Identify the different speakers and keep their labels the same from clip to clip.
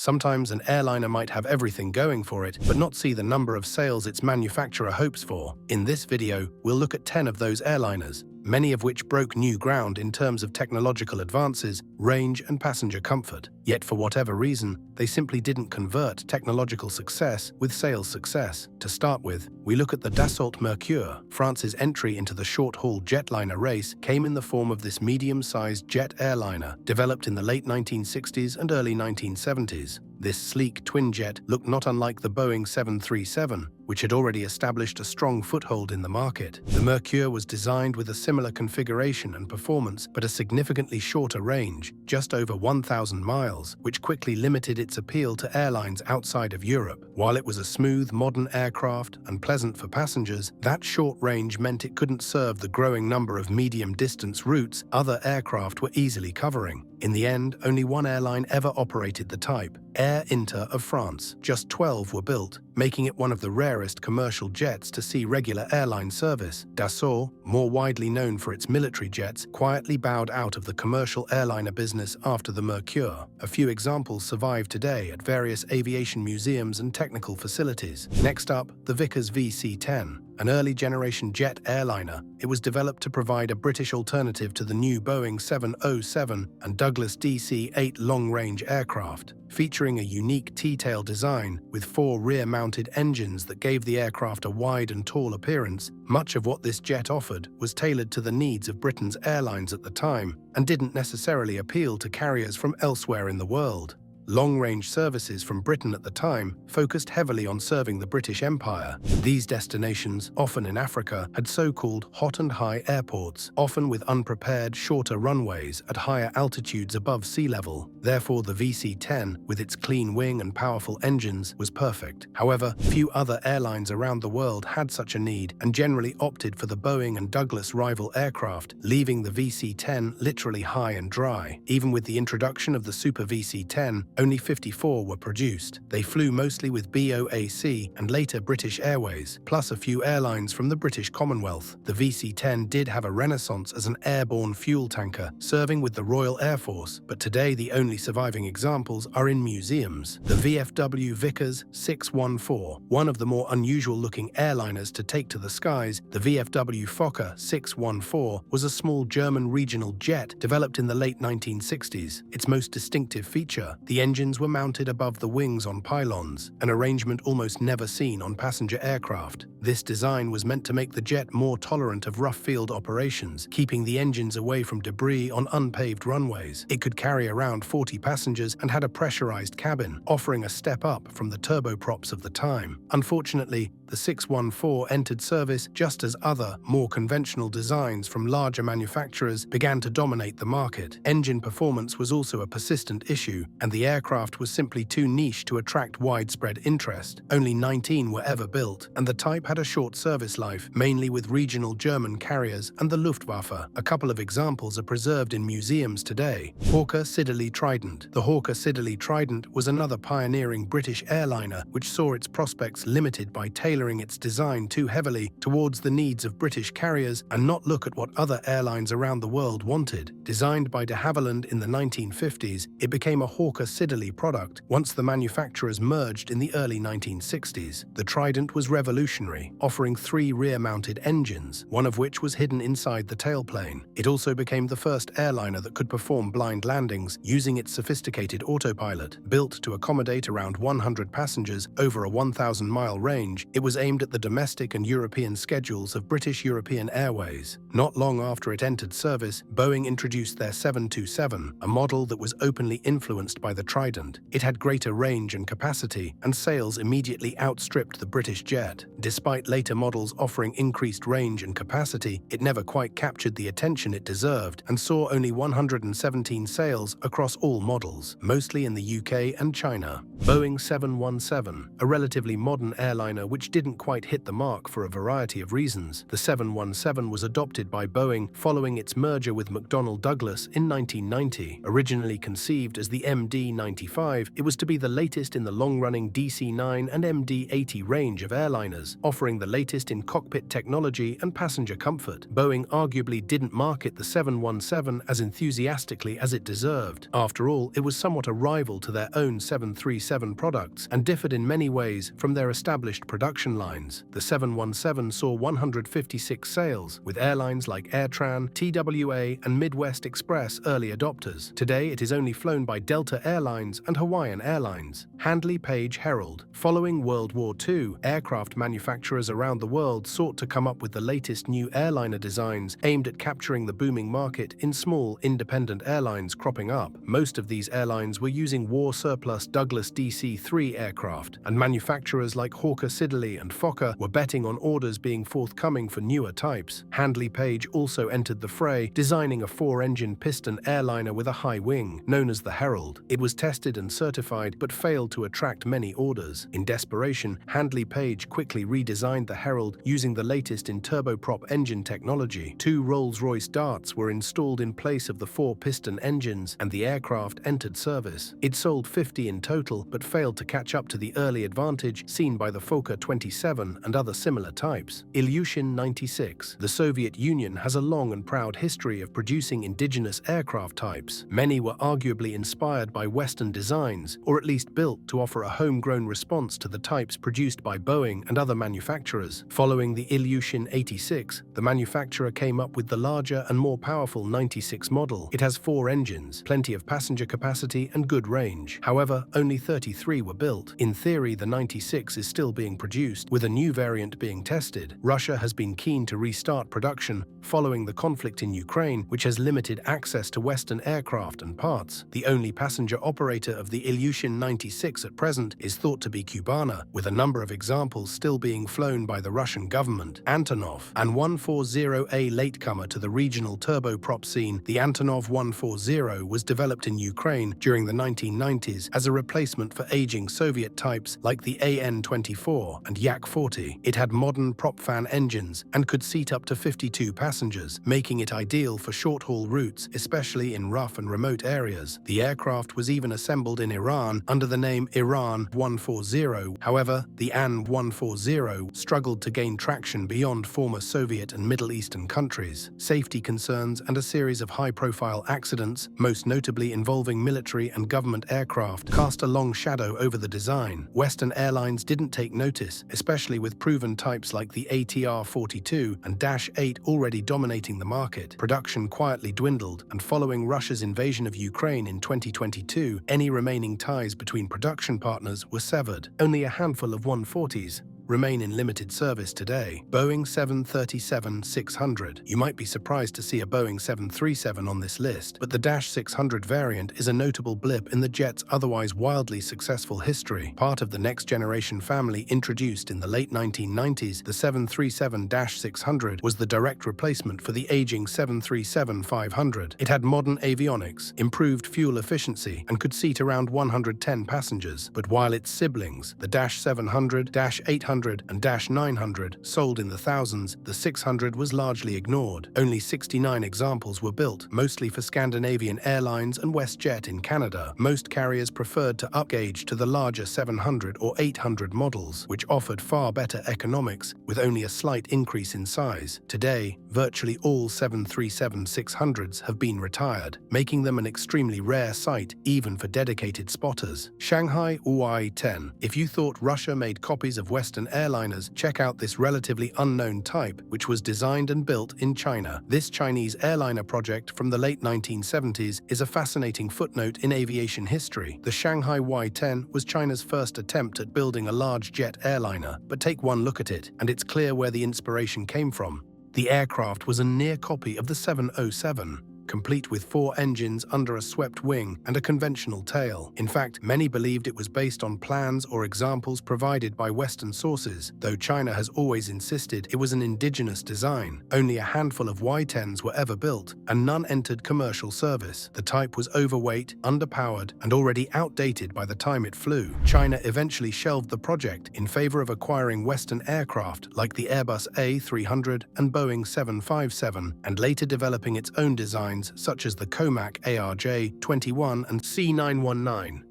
Speaker 1: Sometimes an airliner might have everything going for it, but not see the number of sales its manufacturer hopes for. In this video, we'll look at 10 of those airliners, many of which broke new ground in terms of technological advances, range, and passenger comfort. Yet for whatever reason, they simply didn't convert technological success with sales success. To start with, we look at the Dassault Mercure. France's entry into the short-haul jetliner race came in the form of this medium-sized jet airliner, developed in the late 1960s and early 1970s. This sleek twin-jet looked not unlike the Boeing 737, which had already established a strong foothold in the market. The Mercure was designed with a similar configuration and performance, but a significantly shorter range, just over 1,000 miles, which quickly limited its appeal to airlines outside of Europe. While it was a smooth, modern aircraft and pleasant for passengers, that short range meant it couldn't serve the growing number of medium-distance routes other aircraft were easily covering. In the end, only one airline ever operated the type, Air Inter of France. Just 12 were built, making it one of the rarest commercial jets to see regular airline service. Dassault, more widely known for its military jets, quietly bowed out of the commercial airliner business after the Mercure. A few examples survive today at various aviation museums and technical facilities. Next up, the Vickers VC-10. An early-generation jet airliner, it was developed to provide a British alternative to the new Boeing 707 and Douglas DC-8 long-range aircraft. Featuring a unique T-tail design with 4 rear-mounted engines that gave the aircraft a wide and tall appearance, much of what this jet offered was tailored to the needs of Britain's airlines at the time and didn't necessarily appeal to carriers from elsewhere in the world. Long-range services from Britain at the time focused heavily on serving the British Empire. These destinations, often in Africa, had so-called hot and high airports, often with unprepared, shorter runways at higher altitudes above sea level. Therefore, the VC-10, with its clean wing and powerful engines, was perfect. However, few other airlines around the world had such a need and generally opted for the Boeing and Douglas rival aircraft, leaving the VC-10 literally high and dry. Even with the introduction of the Super VC-10, only 54 were produced. They flew mostly with BOAC and later British Airways, plus a few airlines from the British Commonwealth. The VC-10 did have a renaissance as an airborne fuel tanker, serving with the Royal Air Force, but today the only surviving examples are in museums. The VFW Vickers 614, one of the more unusual-looking airliners to take to the skies, the VFW Fokker 614 was a small German regional jet developed in the late 1960s. Its most distinctive feature, the engines were mounted above the wings on pylons, an arrangement almost never seen on passenger aircraft. This design was meant to make the jet more tolerant of rough field operations, keeping the engines away from debris on unpaved runways. It could carry around 40 passengers and had a pressurized cabin, offering a step up from the turboprops of the time. Unfortunately, the 614 entered service just as other, more conventional designs from larger manufacturers began to dominate the market. Engine performance was also a persistent issue, and the aircraft was simply too niche to attract widespread interest. Only 19 were ever built, and the type had a short service life, mainly with regional German carriers and the Luftwaffe. A couple of examples are preserved in museums today. Hawker Siddeley Trident. The Hawker Siddeley Trident was another pioneering British airliner which saw its prospects limited by tailoring its design too heavily towards the needs of British carriers and not look at what other airlines around the world wanted. Designed by de Havilland in the 1950s, it became a Hawker Siddeley product once the manufacturers merged in the early 1960s. The Trident was revolutionary, offering 3 rear-mounted engines, one of which was hidden inside the tailplane. It also became the first airliner that could perform blind landings using its sophisticated autopilot. Built to accommodate around 100 passengers over a 1,000-mile range, it was aimed at the domestic and European schedules of British European Airways. Not long after it entered service, Boeing introduced their 727, a model that was openly influenced by the Trident. It had greater range and capacity, and sales immediately outstripped the British jet. Despite later models offering increased range and capacity, it never quite captured the attention it deserved and saw only 117 sales across all models, mostly in the UK and China. Boeing 717, a relatively modern airliner which didn't quite hit the mark for a variety of reasons. The 717 was adopted by Boeing following its merger with McDonnell Douglas in 1990. Originally conceived as the MD-95, it was to be the latest in the long-running DC-9 and MD-80 range of airliners, offering the latest in cockpit technology and passenger comfort. Boeing arguably didn't market the 717 as enthusiastically as it deserved. After all, it was somewhat a rival to their own 737 products and differed in many ways from their established production lines. The 717 saw 156 sales, with airlines like AirTran, TWA, and Midwest Express early adopters. Today, it is only flown by Delta Airlines and Hawaiian Airlines. Handley Page Herald. Following World War II, aircraft manufacturers around the world sought to come up with the latest new airliner designs aimed at capturing the booming market in small, independent airlines cropping up. Most of these airlines were using war-surplus Douglas DC-3 aircraft, and manufacturers like Hawker Siddeley and Fokker were betting on orders being forthcoming for newer types. Handley Page also entered the fray, designing a 4-engine piston airliner with a high wing, known as the Herald. It was tested and certified, but failed to attract many orders. In desperation, Handley Page quickly redesigned the Herald using the latest in turboprop engine technology. 2 Rolls-Royce Darts were installed in place of the 4 piston engines, and the aircraft entered service. It sold 50 in total, but failed to catch up to the early advantage seen by the Fokker 27 and other similar types. Ilyushin 96. The Soviet Union has a long and proud history of producing indigenous aircraft types. Many were arguably inspired by Western designs, or at least built to offer a homegrown response to the types produced by Boeing and other manufacturers. Following the Ilyushin 86, the manufacturer came up with the larger and more powerful 96 model. It has 4 engines, plenty of passenger capacity, and good range. However, only 33 were built. In theory, the 96 is still being produced, with a new variant being tested. Russia has been keen to restart production following the conflict in Ukraine, which has limited access to Western aircraft and parts. The only passenger operator of the Ilyushin 96 at present is thought to be Cubana, with a number of examples still being flown by the Russian government. Antonov, an 140A latecomer to the regional turboprop scene, the Antonov 140 was developed in Ukraine during the 1990s as a replacement for aging Soviet types like the AN-24 and Yak-40. It had modern prop fan engines and could seat up to 52 passengers, making it ideal for short-haul routes, especially in rough and remote areas. The aircraft was even assembled in Iran under the name Iran 140. However, the AN 140 struggled to gain traction beyond former Soviet and Middle Eastern countries. Safety concerns and a series of high-profile accidents, most notably involving military and government aircraft, cast a long shadow over the design. Western airlines didn't take notice, especially with proven types like the ATR-42 and Dash 8 already dominating the market. Production quietly dwindled, and following Russia's invasion of Ukraine in 2022, any remaining ties between production partners were severed. Only a handful of 140s remain in limited service today. Boeing 737-600. You might be surprised to see a Boeing 737 on this list, but the Dash 600 variant is a notable blip in the jet's otherwise wildly successful history. Part of the next-generation family introduced in the late 1990s, the 737-600 was the direct replacement for the aging 737-500. It had modern avionics, improved fuel efficiency, and could seat around 110 passengers. But while its siblings, the Dash 700, Dash 800, and Dash 900 sold in the thousands, the 600 was largely ignored. Only 69 examples were built, mostly for Scandinavian Airlines and WestJet in Canada. Most carriers preferred to upgauge to the larger 700 or 800 models, which offered far better economics with only a slight increase in size. Today, virtually all 737-600s have been retired, making them an extremely rare sight even for dedicated spotters. Shanghai UY-10. If you thought Russia made copies of Western airliners, check out this relatively unknown type, which was designed and built in China. This Chinese airliner project from the late 1970s is a fascinating footnote in aviation history. The Shanghai Y-10 was China's first attempt at building a large jet airliner, but take one look at it, and it's clear where the inspiration came from. The aircraft was a near copy of the 707. complete with 4 engines under a swept wing and a conventional tail. In fact, many believed it was based on plans or examples provided by Western sources, though China has always insisted it was an indigenous design. Only a handful of Y-10s were ever built, and none entered commercial service. The type was overweight, underpowered, and already outdated by the time it flew. China eventually shelved the project in favor of acquiring Western aircraft like the Airbus A300 and Boeing 757, and later developing its own designs such as the Comac ARJ-21 and C919.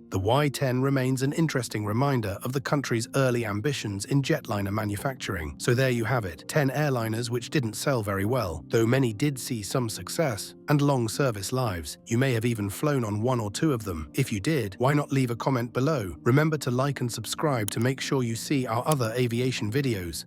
Speaker 1: The Y-10 remains an interesting reminder of the country's early ambitions in jetliner manufacturing. So there you have it, 10 airliners which didn't sell very well, though many did see some success, and long service lives. You may have even flown on 1 or 2 of them. If you did, why not leave a comment below? Remember to like and subscribe to make sure you see our other aviation videos.